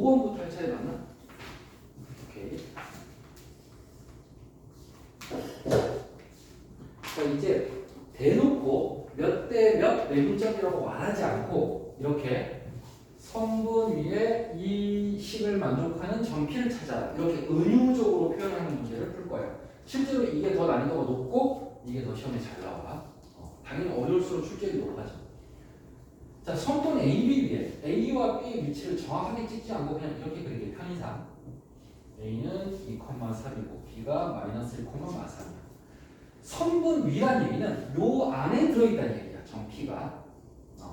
5번부터 할 차례 맞나? 오케이. 자, 이제 대놓고 몇 대 몇 내분점이라고 말하지 않고 이렇게 성분 위에 이 식을 만족하는 점피를 찾아라. 이렇게 은유적으로 표현하는 문제를 풀 거예요. 실제로 이게 더 난이도가 높고 이게 더 시험에 잘 나와. 당연히 어려울수록 출제율이 높아져. 자, 성분 A, B 위에 A와 B의 위치를 정확하게 찍지 않고 그냥 이렇게 그리게 편의상 A는 2,4이고 B가 마이너스 1,3이야. 성분 위란 얘기는 요 안에 들어있다는 얘기야. 점 P가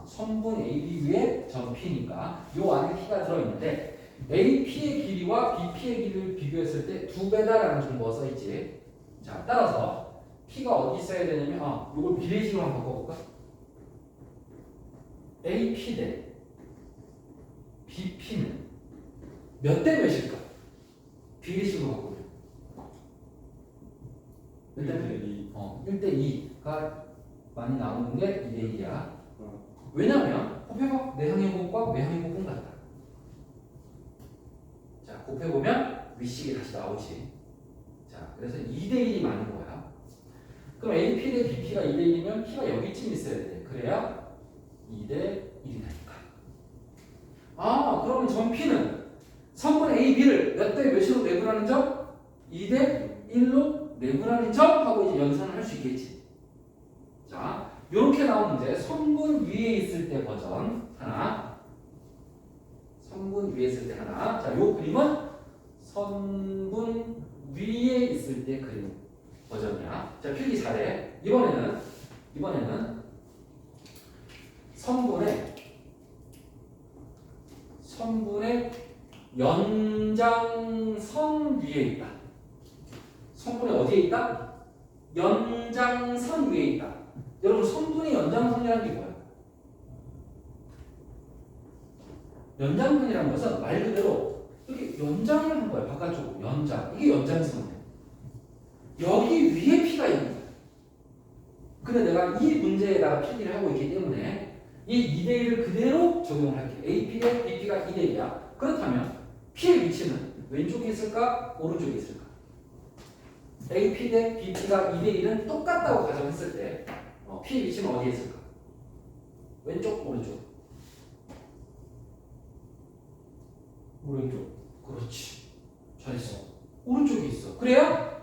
성분 A, B 위에 점 P니까 요 안에 P가 들어있는데 A, P의 길이와 B, P의 길이를 비교했을 때 2배다라는 정보가 써있지. 자, 따라서 P가 어디 있어야 되냐면 요걸 비례식으로 한번 바꿔볼까? AP 대 BP는 몇 대 몇일까? 비례식으로 바꾸면 몇 대 몇? 1대 2가 많이 나오는 게 2대 2야. 왜냐면 곱해봐. 내항의 곱과 외항의 곱은 같다. 자, 곱해보면 윗식이 다시 나오지. 자, 그래서 2대 1이 많은 거야. 그럼 AP 대 BP가 2대 1이면 P가 여기쯤 있어야 돼. 그래야 2대 1이니까. 그러면 점 P는 성분 A, B를 몇 대 몇으로 내분하는 점? 2대 1로 내분하는 점? 하고 이제 연산을 할 수 있겠지. 자, 요렇게 나온 문제. 성분 위에 있을 때 버전 하나. 성분 위에 있을 때 하나. 자, 요 그림은 성분 위에 있을 때 그림 버전이야. 자, 필기 잘해. 이번에는 성분의 연장선 위에 있다. 성분이 어디에 있다? 연장선 위에 있다. 여러분, 성분의 연장선이라는 게 뭐야? 연장선이라는 것은 말 그대로 이렇게 연장을 한 거야. 바깥쪽으로 연장. 이게 연장선이야. 여기 위에 P가 있는 거야. 근데 내가 이 문제에다가 필기를 하고 있기 때문에 이 2대 1을 그대로 적용을 할게. AP 대 BP가 2대 1이야. 그렇다면 P의 위치는 왼쪽에 있을까? 오른쪽에 있을까? AP 대 BP가 2대 1은 똑같다고 가정했을 때 P의 위치는 어디에 있을까? 왼쪽, 오른쪽? 오른쪽. 그렇지. 잘했어. 오른쪽에 있어. 그래야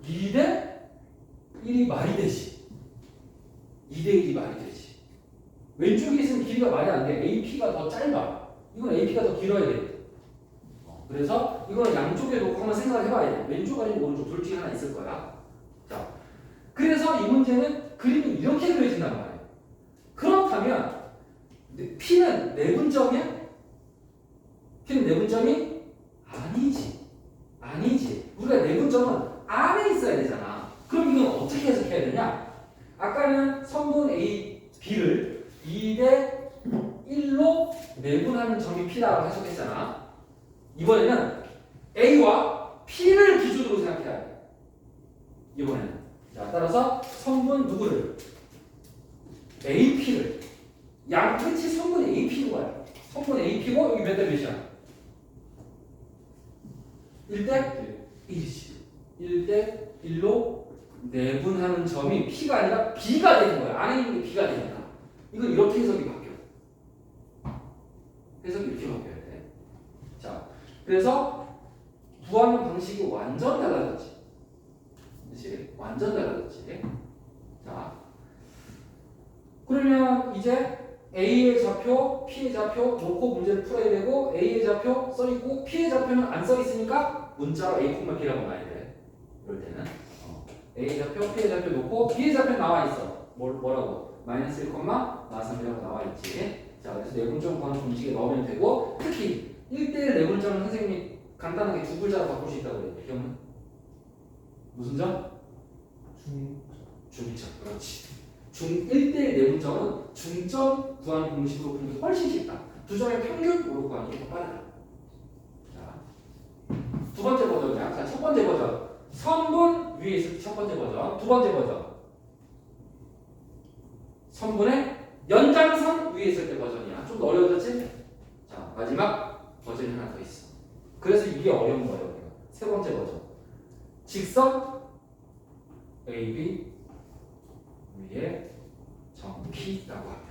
2대 1이 말이 되지. 2대 1이 말이 되지. 왼쪽에 있으면 길이가 말이 안 돼. AP가 더 짧아. 이건 AP가 더 길어야 돼. 그래서 이거는 양쪽에 놓고 한번 생각을 해봐야 돼. 왼쪽 아니면 오른쪽 둘 중에 하나 있을 거야. 자, 그래서 이 문제는 그림이 이렇게 그려진단 말이에요. 그렇다면 P는 내분점이야? P는 내분점이 아니지. 우리가 내분점은 안에 있어야 되잖아. 그럼 이건 어떻게 해석해야 되냐? 아까는 성분 A, B를 2대 1로 내분하는 점이 P다라고 해석했잖아. 이번에는 A와 P를 기준으로 생각해야 돼. 이번에는. 자, 따라서 성분 누구를? AP를. 양끝이 성분 AP인 거야. 성분 AP고 여기 몇 대 몇이야? 1대 1이지. 1대 1로 내분하는 점이 P가 아니라 B가 되는 거야. 안에 있는 게 B가 되니까. 이건 이렇게 해석이 바뀌어. 해석이 이렇게 바뀌어야 돼. 자, 그래서 구하는 방식이 완전 달라졌지. 그렇지? 완전 달라졌지. 자, 그러면 이제 A의 좌표, P의 좌표 놓고 문제를 풀어야 되고 A의 좌표 써있고 P의 좌표는 안 써있으니까 문자로 A, B라고 놔야 돼. 이럴 때는 A의 좌표, P의 좌표 놓고 B의 좌표 나와있어. 뭐라고? 마이너스 1, 마삼이라고 나와있지. 자, 그래서 내분점 구하는 공식에 넣으면 되고 특히 1대1 내분점은 선생님이 간단하게 두 글자로 바꿀 수 있다고 그랬는데 기억나? 무슨 점? 중점. 그렇지. 1대1 내분점은 중점 구하는 공식으로 푸는 게 훨씬 쉽다. 두 점의 평균으로 구하는 게 더 빠르다. 자, 두 번째 버전이야. 자, 첫 번째 버전. 성분 위에 있을 첫 번째 버전. 두 번째 버전. 성분의 연장선 위에 있을 때 버전이야. 좀 더 어려워졌지? 자, 마지막 버전. 버전이 하나 더 있어. 그래서 이게 어려운 거예요. 우리가. 세 번째 버전. 직선 AB 위에 정피라고 하면.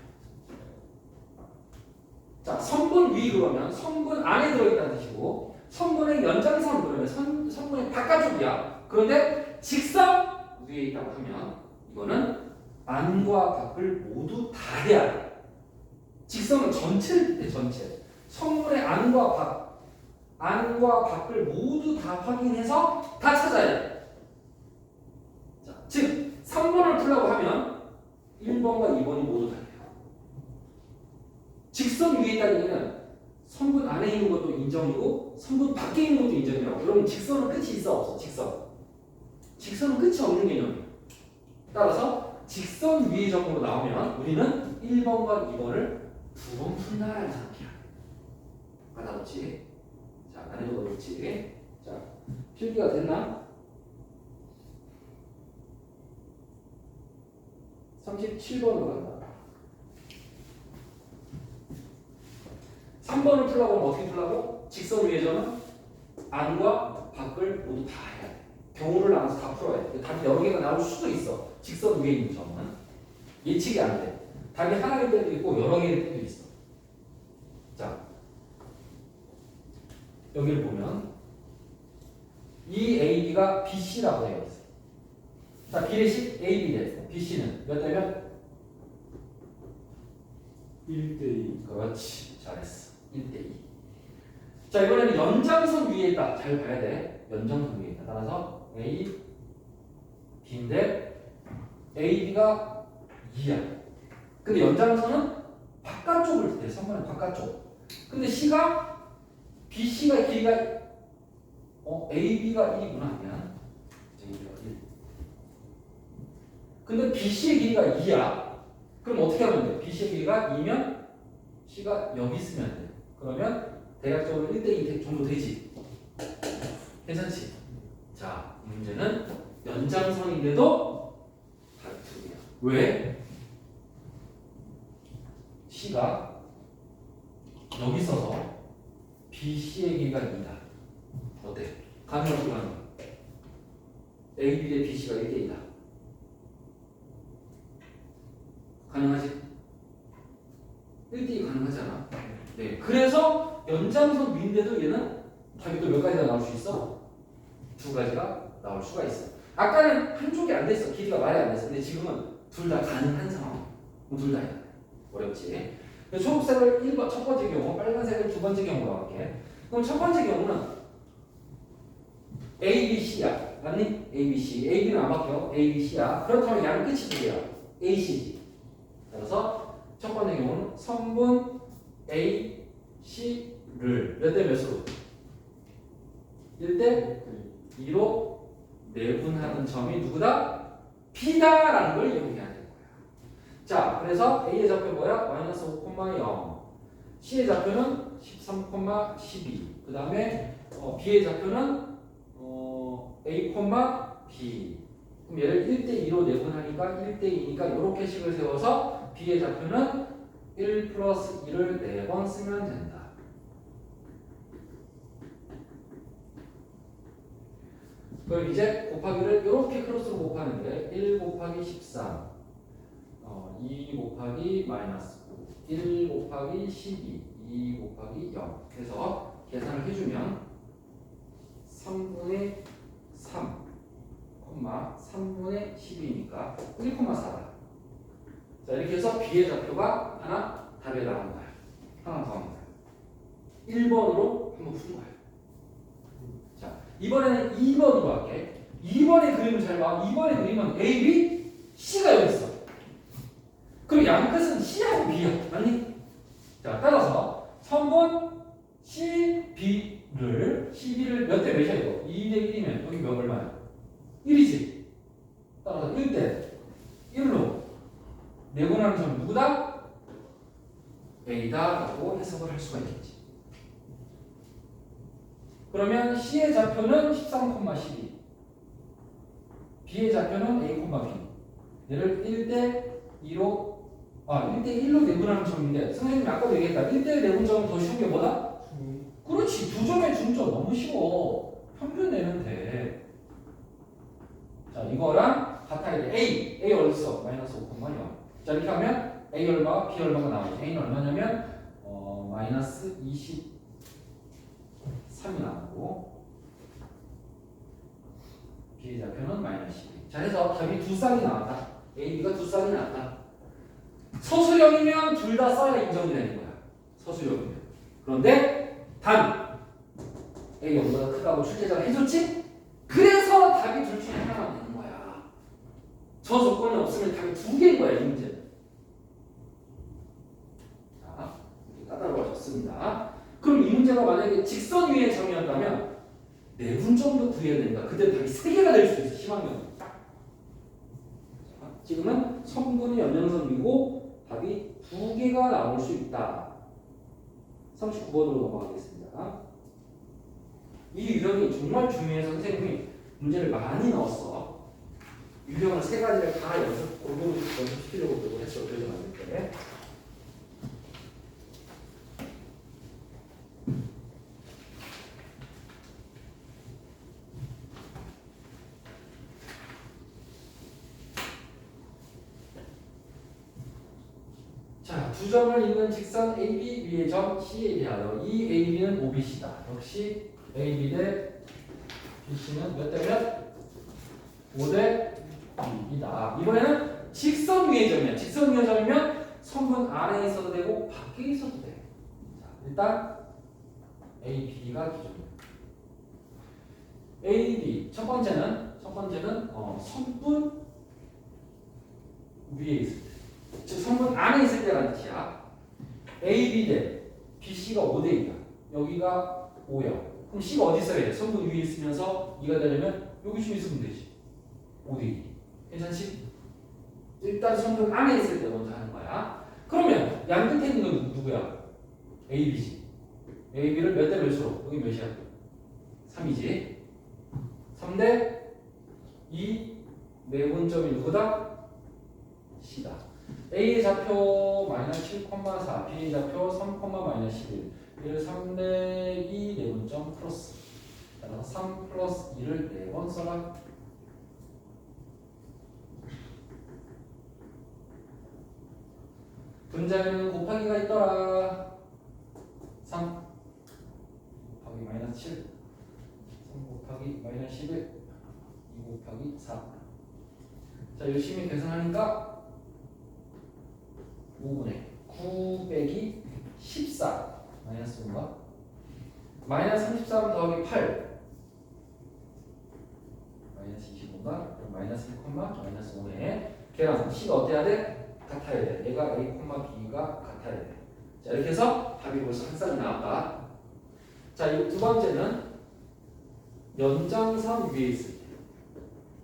자, 선분 위 그러면 선분 안에 들어있다는 뜻이고 선분의 연장선 그러면 선분의 바깥쪽이야. 그런데 직선 위에 있다고 하면 이거는 안과 밖을 모두 다 해야 돼. 직선은 전체를 뜻해. 전체. 선분의 안과 밖을 모두 다 확인해서 다 찾아야 돼. 자, 즉 3번을 풀려고 하면 1번과 2번이 모두 다 돼요. 직선 위에 있다는 얘기는 선분 안에 있는 것도 인정이고 선분 밖에 있는 것도 인정이라고. 여러분 직선은 끝이 있어 없어? 직선은 끝이 없는 개념이에요. 따라서 직선 위의 정보로 나오면 우리는 1번과 2번을 두 번 푼다라는 상태야. 받아놓지. 자, 난이도가 높지. 자, 필기가 됐나? 37번으로 간다. 3번을 풀라고 하면 어떻게 풀라고? 직선 위의 점은 안과 밖을 모두 다 해야 돼. 경우를 나눠서 다 풀어야 돼. 답이 여러 개가 나올 수도 있어. 직선 위에 있는 점은 예측이 안 돼. 답이 하나일 때도 있고 여러 개일 때도 있어. 자, 여기를 보면 이 AB가 BC라고 되어 있어. 자, 비례식 AB래. BC는 몇 대 몇? 1대2. 그렇지. 잘했어. 1대2. 자, 이번에는 연장선 위에 있다. 잘 봐야 돼. 연장선 위에 있다. 따라서 A, B인데 AB가 2야. 근데 연장선은 바깥쪽을 뜻해. 선반의 바깥쪽. 근데 C가 BC가 길이가 AB가 1이구나 하면 AB가 1. 근데 BC의 길이가 2야. 그럼 어떻게 하면 돼? BC의 길이가 2면 C가 여기 있으면 돼. 그러면 대략적으로 1대2 정도 되지. 괜찮지? 자, 이 문제는 연장선인데도 다르트야. 왜? C가 여기 있어서 BC의 길이가 2다. 어때? 가능하지 가능? AB 대 BC가 1대2다. 가능하지? 1대2 가능하잖아. 네. 그래서 연장선 위인데도 얘는 답이 또 몇 가지가 나올 수 있어? 두 가지가 나올 수가 있어. 아까는 한쪽이 안 됐어. 길이가 말이 안 됐어. 근데 지금은 둘 다 가능한 상황. 둘 다 해야 돼. 어렵지? 초록색을 1번 첫 번째 경우, 빨간색을 두 번째 경우로 할게. 그럼 첫 번째 경우는 A, B, C야. 맞니? A, B, C. A, B는 안 바뀌어. A, B, C야. 그렇다면 양 끝이 두 개야. A, C지. 따라서 첫 번째 경우는 선분 A, C를 몇 대 몇으로? 1대 2로 내분하는 점이 누구다? B다라는 걸 이용해야 되는 거야. 자, 그래서 A의 좌표 뭐야? 마이너스 5,0. C의 좌표는 13,12. 그 다음에 B의 좌표는 A, B. 그럼 얘를 1대2로 내분하니까 1대2니까 이렇게 식을 세워서 B의 좌표는 1 플러스 2를 4번 쓰면 된다. 그럼 이제 곱하기를 이렇게 크로스로 곱하는데 1 곱하기 13 2 곱하기 마이너스 9 1 곱하기 12 2 곱하기 0 해서 계산을 해주면 3분의 3 3분의 12니까 1,4다. 자, 이렇게 해서 B의 좌표가 하나 답에 나온 거야. 하나 더 합니다. 1번으로 한번 푸는 거야. 자, 이번에는 2번으로 할게. 2번의 그림을 잘 봐. 2번의 그림은 A, B, C가 여기 있어. 그럼 양 끝은 C하고 B야. 맞니? 자, 따라서 선분 C, B를 몇 대 몇이야 이거? 2대 1이면 여기 몇 얼마야? 1이지. 따라서 1대 1로 내분하는 점은 누구다? A다라고 해석을 할 수가 있겠지. 그러면 C의 좌표는 13,12 B의 좌표는 A, B 얘를 1대2로 1대1로 내분하는 점인데 선생님이 아까도 얘기했다. 1대1 내분점은 더 쉬운 게 뭐다? 그렇지. 그렇지. 두 점의 중점 너무 쉬워. 평균 내면 돼. 자, 이거랑 같아야 돼. A 어디 있어? 마이너스 5,0. 자, 이렇게 하면 A 얼마, B 얼마가 나오죠. A는 얼마냐면 마이너스 23이 나오고 B의 좌표는 마이너스 12. 자, 해서 답이 두 쌍이 나왔다. A, B가 두 쌍이 나왔다. 서술형이면 둘 다 써야 인정이 되는 거야. 서술형이면. 그런데 단 A 0보다 크다고 출제자가 해줬지? 그래서 답이 둘 중에 하나만 되는 거야. 저 조건이 없으면 답이 두 개인 거야, 이 문제는. 자, 이렇게 까다로워졌습니다. 그럼 이 문제가 만약에 직선 위의 점이었다면 네 분점도 구해야 된다. 그때 답이 세 개가 될 수 있어, 희망은. 지금은 선분이 연장선 위고 답이 두 개가 나올 수 있다. 39번으로 넘어가겠습니다. 이 유형이 정말 중요해서 선생님이 문제를 많이 넣었어. 유형을 세 가지를 다 골고루 연습시키려고 노력을 했어. 그래서 만들 때. 자, 두 점을 잇는 직선 AB 위의 점 C에 비하여 이 AB는 OBC다. 역시 AB 대 BC는 몇 대 몇? 5대 2이다. 이번에는 직선 위의 점이야. 직선 위의 점이면 선분 안에 있어도 되고 밖에 있어도 돼. 자, 일단 AB가 기준이야. AB 첫 번째는 선분 위에 있을 때. 즉 선분 안에 있을 때라는 뜻이야. AB 대 BC가 5대 2야. 여기가 5야. 그럼 C가 어디 있어야 돼? 선분 위에 있으면서 2가 되려면 여기 좀 있으면 되지. 5대 2. 괜찮지? 일단 선분 안에 있을 때 먼저 하는 거야. 그러면 양 끝에 있는 건 누구야? AB지. AB를 몇 대 몇으로? 여기 몇이야? 3이지. 3대 2 내분점이 누구다? C다. A의 좌표 마이너스 7,4, B의 좌표 3, 마이너스 11. 이를 3대 2 내분점 플러스. 따라서 3 플러스 2를 4번 써라. 분자에는 곱하기가 있더라. 3 곱하기 마이너스 7, 3 곱하기 마이너스 11, 2 곱하기 4. 자, 열심히 계산하니까 5분의 9 빼기 14 마이너스 5인가? 마이너스 33 더하기 8 마이너스 25인가? 그럼 마이너스 1, 마이너스 5네. 걔랑 C가 어때야 돼? 같아야 돼. 얘가 A, B가 같아야 돼. 자, 이렇게 해서 답이 벌써 한 쌍이 나왔다. 자, 이 두 번째는 연장선 위에 있을 때,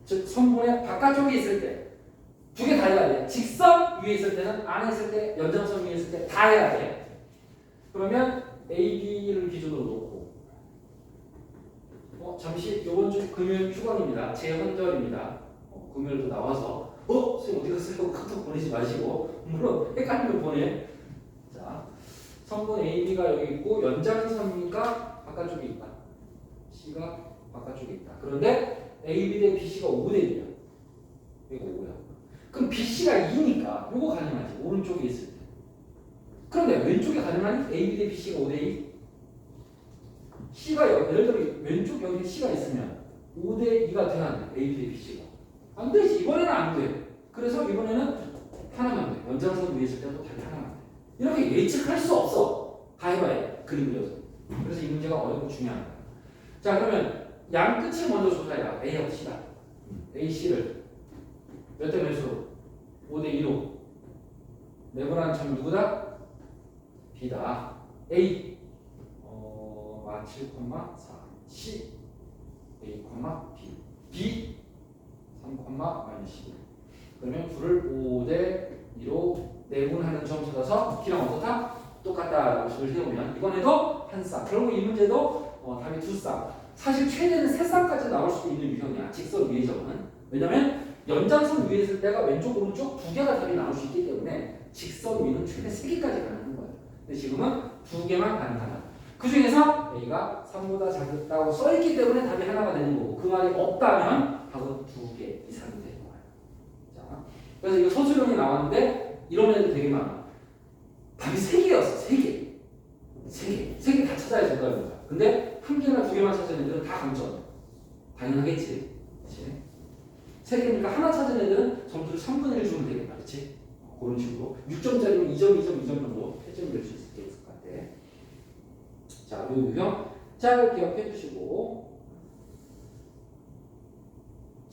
즉 선분의 바깥쪽에 있을 때 두 개 다 해야 돼. 직선 위에 있을 때는 안에 있을 때, 연장선 위에 있을 때 다 해야 돼. 그러면 AB를 기준으로 놓고 잠시 이번 주 금요일 휴관입니다. 재헌절입니다. 금요일도 나와서 선생님 어디 갔어요? 카톡 보내지 마시고 물론 헷갈리면 보내. 자, 선분 AB가 여기 있고 연장선이니까 바깥쪽에 있다. C가 바깥쪽에 있다. 그런데 AB 대 BC가 5대 1이야. 이거 5야. 그럼 BC가 2니까 요거 가능하지. 오른쪽에 있을 때. 그런데 왼쪽에 가능하니? AB 대 BC가 5대 2. C가 예를 들어 왼쪽 여기 C가 있으면 5대 2가 돼야 안 돼. AB 대 BC가. 안 되지. 이번에는 안 돼. 그래서 이번에는 하나만 돼. 연장선 위에 있을 때도 답이 하나만 돼. 이렇게 예측할 수 없어. 다 해봐야 돼. 그림 그려서. 그래서 이 문제가 어렵고 중요한 거야. 자, 그러면 양 끝을 먼저 조사해라. A하고 C다. A, C를 몇 대 몇으로? 5대 2로 내분한 점 누구다? B다. A 7,4 C A, B B 3, 마이너스 11. 그러면 9를 5대 2로 내분하는 점 찾아서 B랑 어떻다? 똑같다라고 식을 세우면 이번에도 한 쌍. 결국 이 문제도 답이 두 쌍. 사실 최대는 세 쌍까지 나올 수도 있는 유형이야. 직선 위의 점은. 왜냐면 연장선 위에 있을 때가 왼쪽 오른쪽 두 개가 답이 나올 수 있기 때문에 직선 위는 최대 3개까지 가능한 거예요. 근데 지금은 두 개만 가능하다. 그 중에서 A가 3보다 작다고 써있기 때문에 답이 하나가 되는 거고 그 말이 없다면 답은 2개 이상이 되는 거예요. 자, 그래서 이거 소수령이 나왔는데 이런 애들 되게 많아. 답이 3개였어. 3개. 3개 다 찾아야 된다는 거야. 근데 1개나 2개만 찾은 애들은 다 감점. 당연하겠지. 그치? 3개니까 하나 찾은 애들은 점수를 3분의 1 주면 되겠다. 그치? 그런 식으로 6점짜리면 2점, 2점, 2점 정도 패점이 될 수 있을 것 같아. 자, 요 유형 잘 기억해 주시고.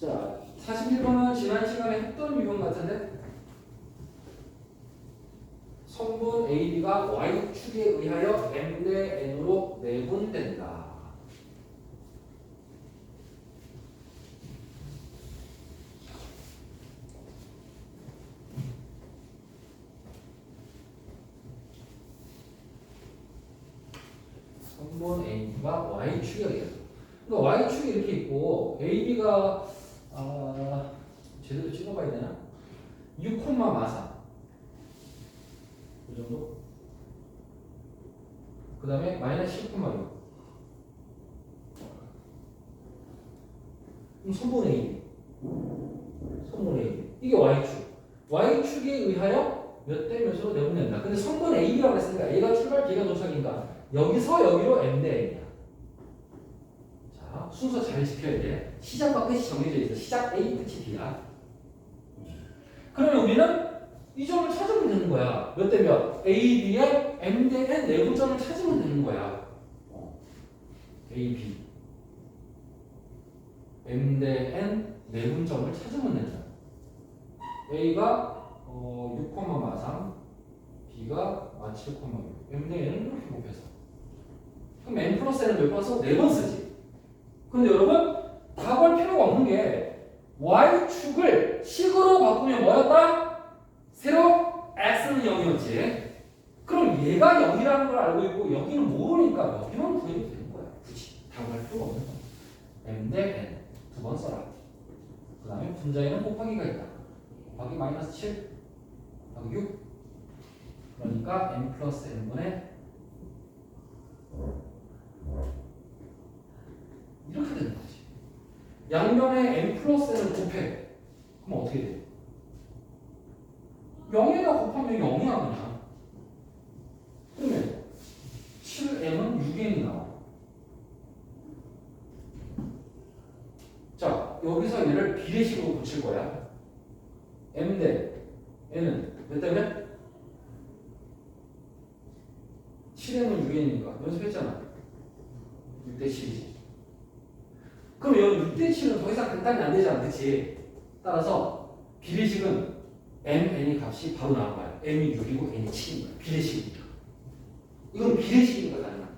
자, 41번은 지난 시간에 했던 유형 같은데 성분 AB가 Y축에 의하여 M 대 N으로 내분된다. 성분 AB가 Y축에 의해서. 그러니까 Y축이 이렇게 있고 AB가 제대로 찍어봐야 되나? 6,43 이 정도? 그 다음에 마이너스 10,6 그럼 선분 A 선분 A 이게 Y축에 의하여 몇 대 몇으로 내분된다. 근데 선분 A라고 했으니까 A가 출발 B가 도착인가 여기서 여기로 M 대 N이야. 자, 순서 잘 지켜야 돼. 시작과 끝이 정해져 있어. 시작 A, 끝이 B야. 그러면 우리는 이 점을 찾으면 되는 거야. 몇 대 몇? A, B의 M 대 N 내분점을 찾으면 되는 거야. A, B M 대 N 내분점을 찾으면 된다. A가 6,43 B가 7,6 M 대 N은 이렇게 곱해서 그럼 N 플러스 N은 몇 번 써? 4번 쓰지. 근데 여러분 답할 필요가 없는 게 Y축을 식으로 바꾸면 뭐였다? 새로 X는 0이었지. 그럼 얘가 0이라는 걸 알고 있고 여기는 모르니까 여기만 구해도 되는 거야. 굳이 답할 필요가 없는 거야. M 대 N 두 번 써라. 그 다음에 분자에는 곱하기가 있다. 곱하기 마이너스 7 곱하기 6 그러니까 N 플러스 N분의 이렇게 되는 거지. 양변에 N 플러스 N을 곱해. 그럼 어떻게 돼? 0에다 곱하면 0이야 그냥. 그러면 7N은 6N이 나와. 자, 여기서 얘를 비례식으로 붙일 거야. M 대 N은 몇 대 몇? 7N은 6N이니까 연습했잖아. 6대 7이지. 그럼 여기 6대 7은 더 이상 간단히 안 되잖아. 그치? 따라서 비례식은 M, N의 값이 바로 나온 거야. M이 6이고 N이 7인 거야. 비례식이니까. 이건 비례식이니까 가능한 거야.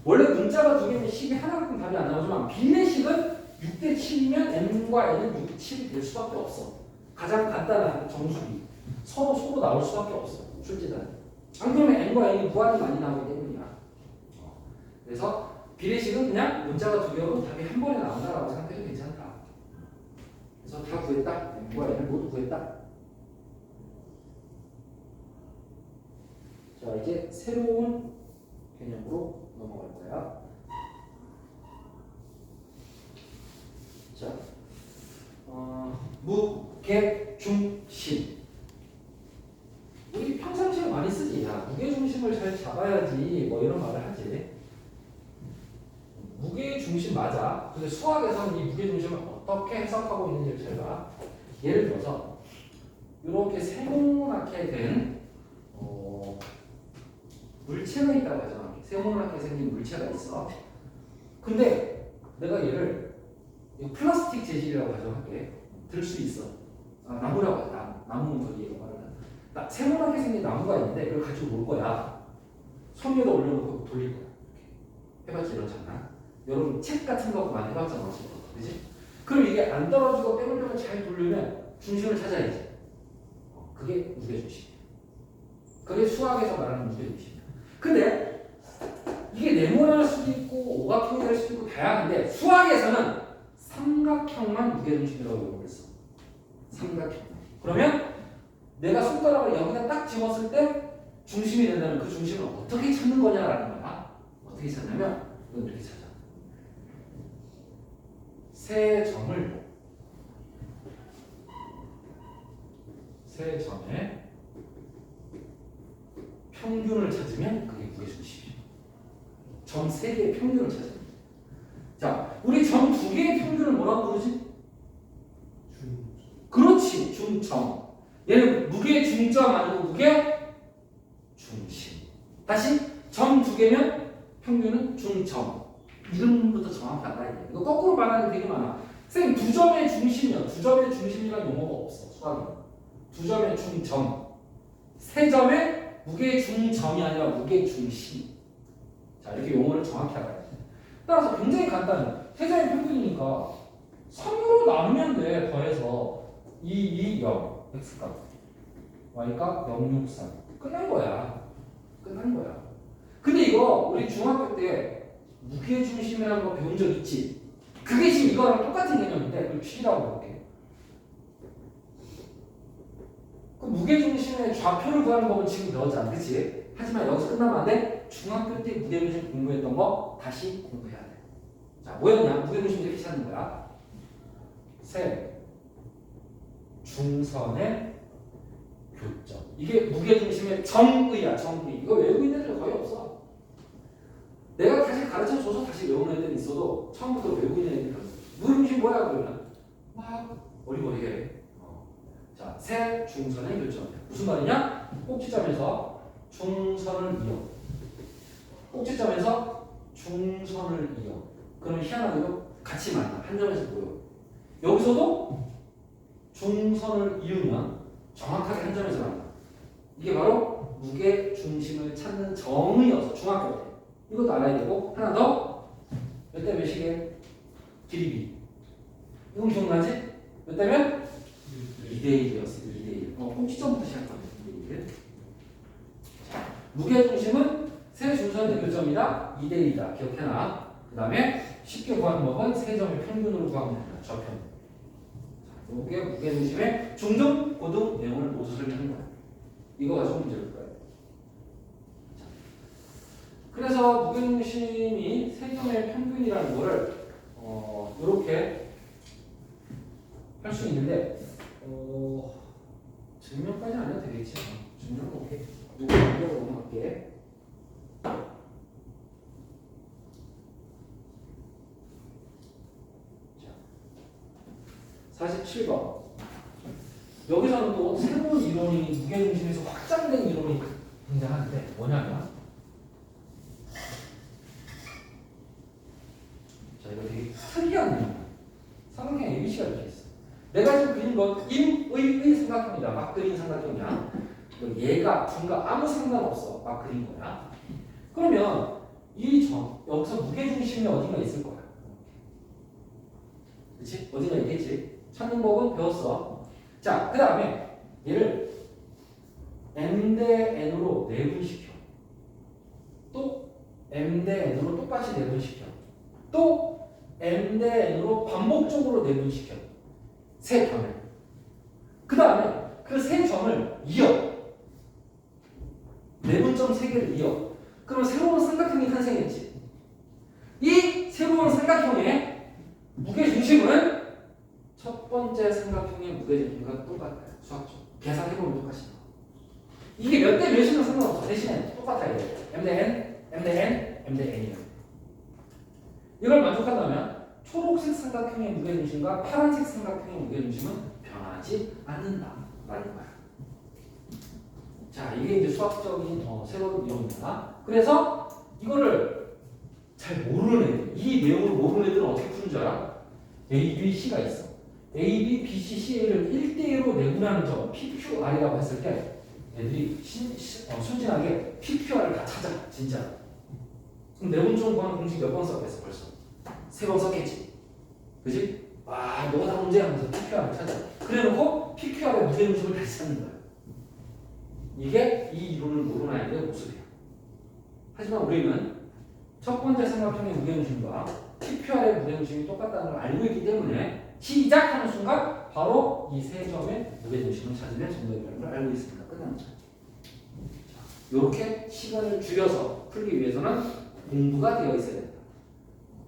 원래 문자가 두 개면 식이 하나 갖고 답이 안 나오지만 비례식은 6대 7이면 N과 N은 6, 7이 될 수밖에 없어. 가장 간단한 정수비. 서로 나올 수밖에 없어. 출제단. 안 그러면 N과 N이 무한히 많이 나오기 때문이야. 그래서 비례식은 그냥 문자가 두 개로 답이 한 번에 나온다라고 생각해도 괜찮다. 그래서 다 구했다. N과 N을 모두 구했다. 자, 이제 새로운 개념으로 넘어갈 거야. 자, 무게중심. 우리 평상시에 많이 쓰지. 야, 무게중심을 잘 잡아야지. 뭐 이런 말을 하지. 무게중심 맞아. 근데 수학에서는 이 무게중심을 어떻게 해석하고 있는지를 잘 봐. 예를 들어서 이렇게 세모나게 된 물체가 있다고 하잖아. 세모나게 생긴 물체가 있어. 근데 내가 얘를 플라스틱 재질이라고 가정할게. 들 수 있어. 나무라고 하자. 나무는 거기 얘가 말하면. 세모나게 생긴 나무가 있는데 그걸 가지고 놀 거야. 손 위에다 올려놓고 돌릴 거야. 이렇게. 해봤지 이런 장난. 여러분 책 같은 거 많이 해봤잖아. 그지? 그럼 이게 안 떨어지고 빼돌려서 잘 돌리면 중심을 찾아야지. 그게 무게중심. 그게 수학에서 말하는 무게중심이야. 근데 이게 네모날 수도 있고 오각형이 될 수도 있고 다양한데 수학에서는 삼각형만 무게중심이라고 용어했어. 삼각형. 그러면 내가 손가락을 여기다 딱 집었을 때 중심이 된다면 그 중심을 어떻게 찾는 거냐라는 거야. 어떻게 찾냐면 이건 이렇게 찾아. 세 점에 평균을 찾으면 그게 무게중심이에요. 점 3개의 평균을 찾으면. 자, 우리 점 2개의 평균을 뭐라고 부르지? 그렇지, 중점. 얘는 무게 중점 아니고 무게 중심. 다시 점 2개면 평균은 중점. 이름부터 정확히 알아야 돼. 이거 거꾸로 말하는 게 되게 많아. 선생님, 2점의 중심이요. 2점의 중심이라는 용어가 없어. 수학은. 2점의 중점. 3점의 무게 중점이 아니라 무게 중심. 자, 이렇게 용어를 정확히 알아야 돼. 따라서 굉장히 간단해. 3점의 평균이니까 3으로 나누면 돼. 더해서 2, 2, 0. x값. y값 0, 6, 3. 끝난 거야. 근데 이거 우리 중학교 때 무게중심이라는 거 배운 적 있지? 그게 지금 이거랑 똑같은 개념인데 그걸 P라고 볼게요. 그 무게중심의 좌표를 구하는 법은 지금 배웠잖아. 그치? 하지만 여기서 끝나면 안 돼? 중학교 때 무게중심 공부했던 거 다시 공부해야 돼. 자, 뭐였냐? 무게중심 이렇게 찾는 거야. 세 중선의 교점. 이게 무게중심의 정의야. 정의. 이거 외우고 있는 애들 거의 없어. 내가 다시 가르쳐줘서 다시 외우는 애들이 있어도 처음부터 외우고 있는 애들이 없어. 무게중심 뭐야 그러면 막 어리버리해. 자, 세 중선의 교점. 무슨 말이냐? 꼭지점에서 중선을 이어. 꼭지점에서 중선을 이어. 그러면 희한하게도 같이 만나. 한 점에서 모여. 여기서도 중선을 이으면 정확하게 한 점에서 만나. 이게 바로 무게 중심을 찾는 정의여서 중학교 때. 이것도 알아야 되고 하나 더. 몇 대 몇이게? 길이. 이건 기억나지? 몇 대면? 2대1이었어. 2대1. 꼭지점부터 시작하면 2대1. 무게 중심은 세 중선의 교점이다. 2대1이다. 기억해놔. 그 다음에 쉽게 구하는 법은 세 점의 평균으로 구하면 된다. 저편. 이게 무게중심의 중등, 고등 내용을 모두 설명한 거야. 이거 가지고 문제를 풀어야 돼. 그래서 무게중심이 세 점의 평균이라는 거를 이렇게 할 수 있는데 증명까지 안 해도 되겠지. 증명은 오케이. 누구 증명을 넘어갈게. 자, 47번. 여기서는 또 새로운 이론이 무게중심에서 확장된 이론이 등장하는데 뭐냐면 자, 이거 되게 특이한 이론. 삼각형 ABC가 이렇게 있어. 내가 지금 그린 건 임의의 삼각형이다. 막 그린 삼각형이야. 얘가 중과 아무 상관없어. 막 그린 거야. 그러면 이 점 여기서 무게중심이 어딘가 있을 거야. 그렇지? 어딘가 있겠지. 찾는 법은 배웠어. 자, 그 다음에 얘를 m 대 n으로 내분시켜. 또 m 대 n으로 똑같이 내분시켜. 또 m 대 n으로 반복적으로 내분시켜. 세 점을. 그 다음에 그 세 점을 이어. 내분점 세 개를 이어. 그럼 새로운 삼각형이 탄생했지. 이 새로운 삼각형의 무게중심은 첫 번째 삼각형의 무게중심과 똑같아요. 수학적. 계산해보면 똑같이 나와. 이게 몇 대 몇이면 상관없어. 대신에 똑같아야 돼. m 대 n, m 대 n, m 대 n이야. 이걸 만족한다면 초록색 삼각형의 무게중심과 파란색 삼각형의 무게중심은 변하지 않는다. 라는 거야. 자, 이게 이제 수학적인 새로운 이론입니다. 그래서 이거를 잘 모르는 애들, 이 내용을 모르는 애들은 어떻게 푸는 줄 알아? A, B, C가 있어. A, B, B, C, C를 1대1로 내분하는 점, PQR이라고 했을 때 애들이 순진하게 PQR을 다 찾아, 진짜. 그럼 내분점 구하는 공식 몇 번 썼겠어, 벌써? 3번 썼겠지. 그지? 와, 너가 다 문제야 하면서 PQR을 찾아. 그래 놓고 PQR의 무게중심을 다시 찾는 거야. 이게 이 이론을 모르는 아이들의 모습이야. 하지만 우리는 첫 번째 삼각형의 무게중심과 PQR의 무게중심이 똑같다는 걸 알고 있기 때문에 시작하는 순간 바로 이 세 점의 무게중심을 찾으면 정답이라는 걸 알고 있습니다. 끝납니다. 이렇게 시간을 줄여서 풀기 위해서는 공부가 되어 있어야 된다.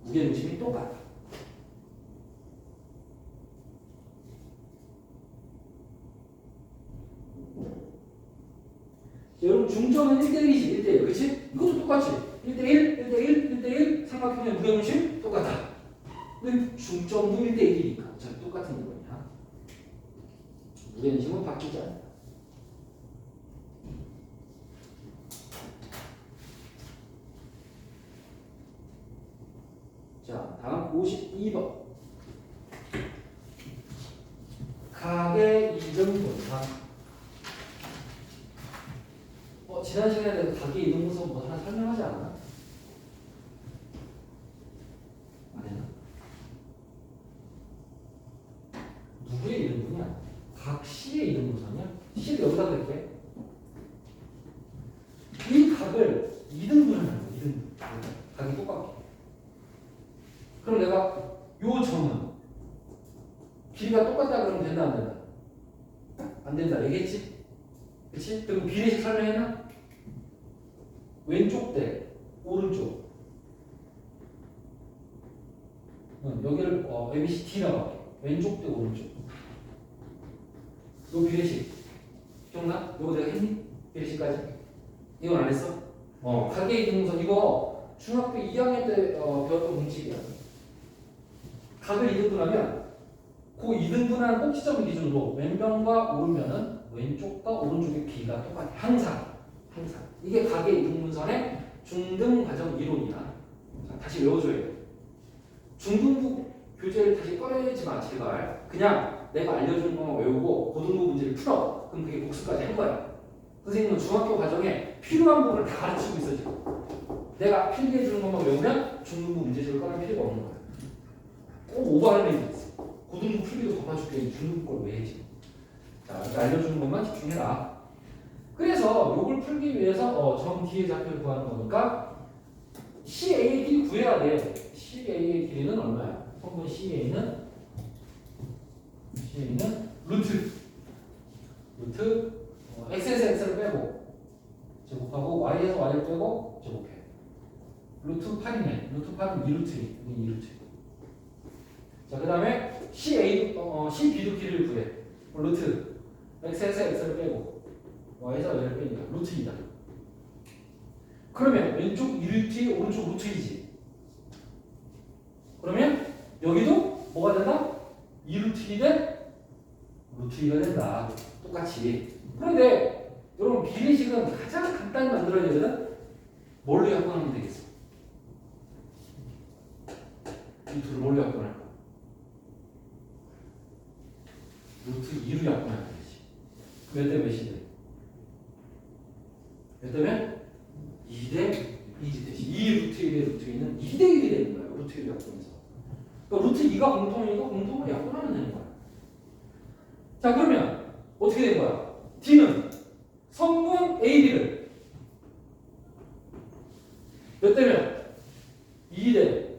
무게중심이 똑같다. 여러분 중점은 1대1이지. 1대1. 그렇지? 이것도 똑같지. 1대1, 1대1, 1대1 삼각형의 무게중심 똑같다. 근데 중점도 1대1이니까 어차피 똑같은 거냐. 무게중심은 바뀌지 않는다. 자, 다음 52번. 각의 이등분선. 지난 시간에 각의 이등분선 뭐 하나 설명하지 않았나? 안 했나? 누구의 이등분이야? 각 C의 이등분선이야? C를 여기다 넣을게. 이 각을 이등분하는 거야. 이등분. 각이 똑같게. 그럼 내가 요 점은 길이가 똑같다 그러면 된다 안 된다? 안 된다 얘기했지? 그치? 그리고 비례식 설명했나? 왼쪽 대 오른쪽. 여기를 ABCD라고 할게. 왼쪽 대 오른쪽. 요 비례식 기억나? 요거 내가 했니? 비례식까지? 이건 안 했어? 각의 이등분선 이거 중학교 2학년 때 배웠던 공식이야. 각을 이등분하면 그 이등분한 꼭지점 기준으로 왼변과 오른변은 왼쪽과 오른쪽의 길이가 똑같아. 항상. 이게 각의 이등분선의 중등 과정 이론이야. 자, 다시 외워줘야 돼. 중등부 교재를 다시 꺼내지 마 제발. 그냥 내가 알려주는 것만 외우고 고등부 문제를 풀어. 그럼 그게 복습까지 한 거야. 선생님은 중학교 과정에 필요한 부분을 다 가르치고 있어 지금. 내가 필기해 주는 것만 외우면 중등부 문제집을 꺼낼 필요가 없는 거야. 꼭 오버하는 애들이 있어. 고등부 풀기도 덮어줄게. 중등부 걸 왜 해지? 자, 알려주는 것만 집중해라. 그래서 이걸 풀기 위해서 점 D의 좌표를 구하는 거니까 CA의 길이 구해야 돼. CA의 길이는 얼마야? 성분 CA는 루트 x에서 x를 빼고 제곱하고 y에서 y를 빼고 제곱해. 루트 8이네. 루트 8은 2루트니. 2루트. 자, 그 다음에 CB도 길이를 구해. 루트 x에서 x를 빼고 y에서 y를 빼니까 루트 2다. 그러면 왼쪽 2루트, 오른쪽 루트 2지. 그러면 여기도 뭐가 된다? 2루트 2 대 루트 2가 된다. 똑같이. 그런데 여러분 비례식은 가장 간단히 만들어야 되거든? 뭘로 약분하면 되겠어? 이 둘을 뭘로 약분할까? 루트 2로 약분하면 되지. 몇 대 몇이 돼? 몇 대면? 2대 1이 되지. 2 루트 1의 루트 2는 2대 1이 되는 거야. 루트 1을 약분해서. 그러니까 루트 2가 공통이니까 공통을 약분하면 되는 거야. 자, 그러면 어떻게 된 거야? D는 성분 AB를 몇 대면? 2대